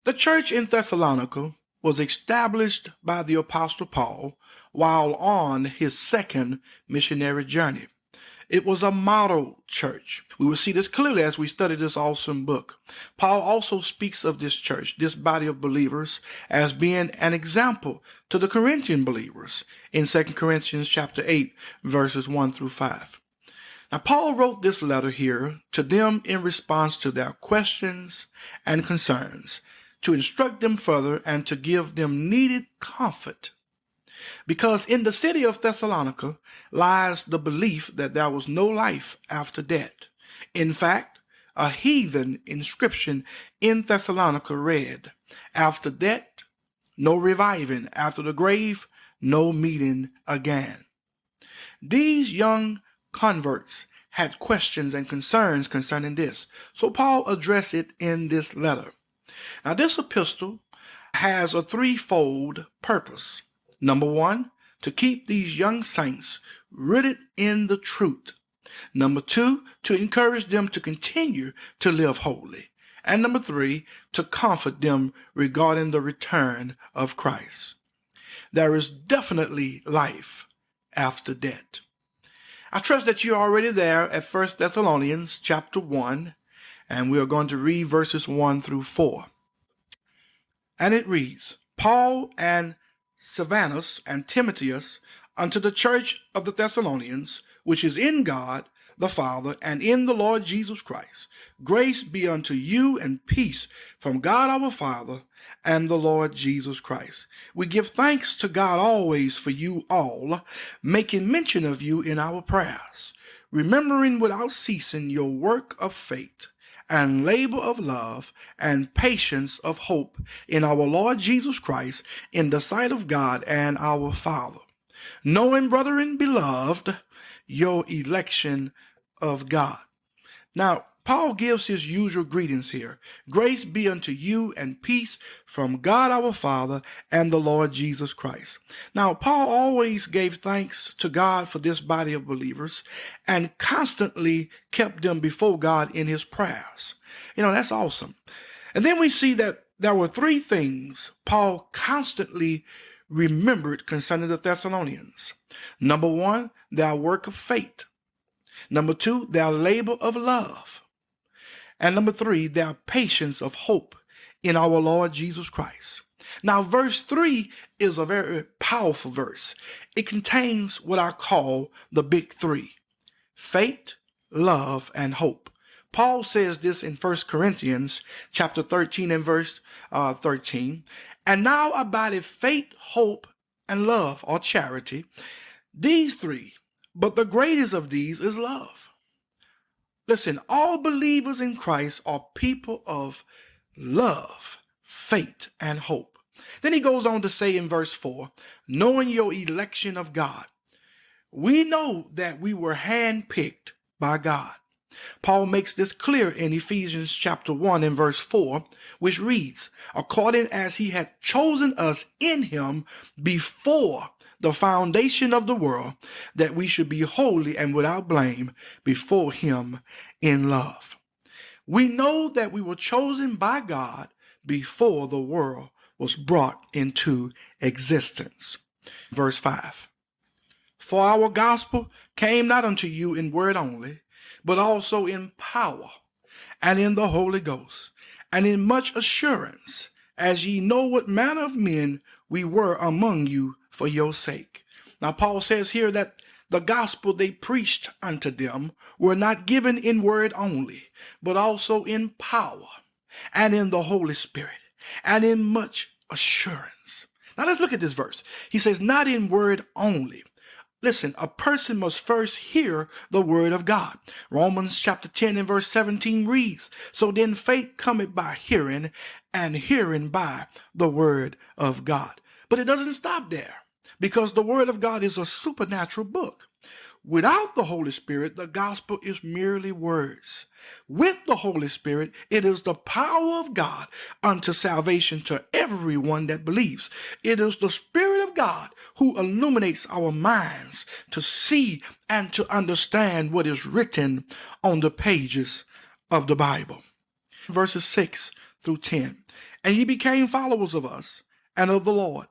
The church in Thessalonica was established by the Apostle Paul while on his second missionary journey. It was a model church. We will see this clearly as we study this awesome book. Paul also speaks of this church, this body of believers, as being an example to the Corinthian believers in 2 Corinthians Chapter 8, verses 1 through 5. Now, Paul wrote this letter here to them in response to their questions and concerns, to instruct them further and to give them needed comfort. Because in the city of Thessalonica lies the belief that there was no life after death. In fact, a heathen inscription in Thessalonica read, "After death, no reviving. After the grave, no meeting again." These young converts had questions and concerns concerning this, so Paul addressed it in this letter. Now, this epistle has a threefold purpose. Number one, to keep these young saints rooted in the truth. Number two, to encourage them to continue to live holy. And number three, to comfort them regarding the return of Christ. There is definitely life after death. I trust that you're already there at 1 Thessalonians Chapter 1, and we are going to read verses 1 through 4. And it reads, "Paul and Silvanus and Timotheus unto the church of the Thessalonians, which is in God the Father and in the Lord Jesus Christ. Grace be unto you and peace from God our Father and the Lord Jesus Christ. We give thanks to God always for you all, making mention of you in our prayers, remembering without ceasing your work of faith and labor of love and patience of hope in our Lord Jesus Christ in the sight of God and our Father. Knowing, brethren beloved, your election of God." Now, Paul gives his usual greetings here. Grace be unto you and peace from God our Father and the Lord Jesus Christ. Now, Paul always gave thanks to God for this body of believers and constantly kept them before God in his prayers. That's awesome. And then we see that there were three things Paul constantly remembered concerning the Thessalonians. Number one, their work of faith. Number two, their labor of love. And number three, their patience of hope in our Lord Jesus Christ. Now, verse 3 is a very powerful verse. It contains what I call the big three: faith, love, and hope. Paul says this in 1 Corinthians chapter 13 and verse 13. "And now abideth faith, hope, and love," or charity. "These three, but the greatest of these is love." Listen, all believers in Christ are people of love, faith, and hope. Then he goes on to say in verse 4, "Knowing your election of God." We know that we were handpicked by God. Paul makes this clear in Ephesians chapter 1 and verse 4, which reads, "According as he had chosen us in him before the foundation of the world, that we should be holy and without blame before him in love." We know that we were chosen by God before the world was brought into existence. Verse 5, "For our gospel came not unto you in word only, but also in power and in the Holy Ghost, and in much assurance, as ye know what manner of men we were among you for your sake." Now, Paul says here that the gospel they preached unto them were not given in word only, but also in power and in the Holy Spirit and in much assurance. Now, let's look at this verse. He says, not in word only. Listen, a person must first hear the word of God. Romans chapter 10 and verse 17 reads, "So then faith cometh by hearing, and hearing by the word of God." But it doesn't stop there, because the word of God is a supernatural book. Without the Holy Spirit, the gospel is merely words. With the Holy Spirit, it is the power of God unto salvation to everyone that believes. It is the Spirit of God who illuminates our minds to see and to understand what is written on the pages of the Bible. Verses 6 through 10. And ye became followers of us and of the Lord,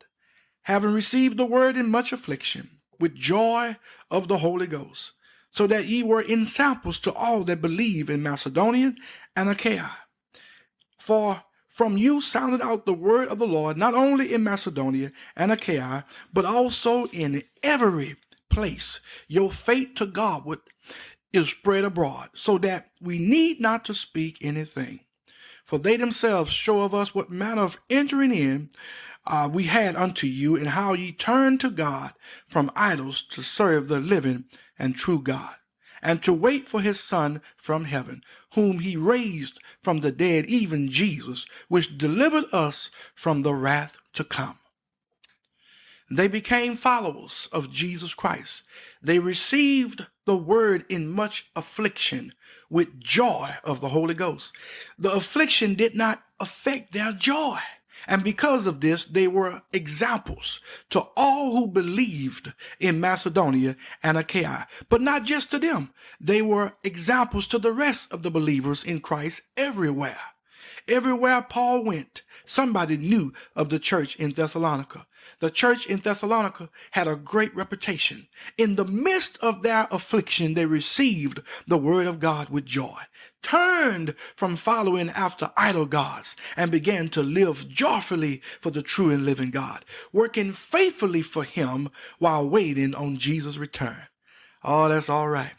having received the word in much affliction, with joy of the Holy Ghost, so that ye were ensamples to all that believe in Macedonia and Achaia. For from you sounded out the word of the Lord, not only in Macedonia and Achaia, but also in every place. Your faith to God is spread abroad, so that we need not to speak anything. For they themselves show of us what manner of entering in we had unto you, and how ye turned to God from idols to serve the living and true God, and to wait for his Son from heaven, whom he raised from the dead, even Jesus, which delivered us from the wrath to come. They became followers of Jesus Christ. They received the word in much affliction, with joy of the Holy Ghost. The affliction did not affect their joy. And because of this, they were examples to all who believed in Macedonia and Achaia. But not just to them. They were examples to the rest of the believers in Christ everywhere. Everywhere Paul went, somebody knew of the church in Thessalonica. The church in Thessalonica had a great reputation. In the midst of their affliction, they received the word of God with joy, turned from following after idol gods, and began to live joyfully for the true and living God, working faithfully for him while waiting on Jesus' return. Oh, that's all right.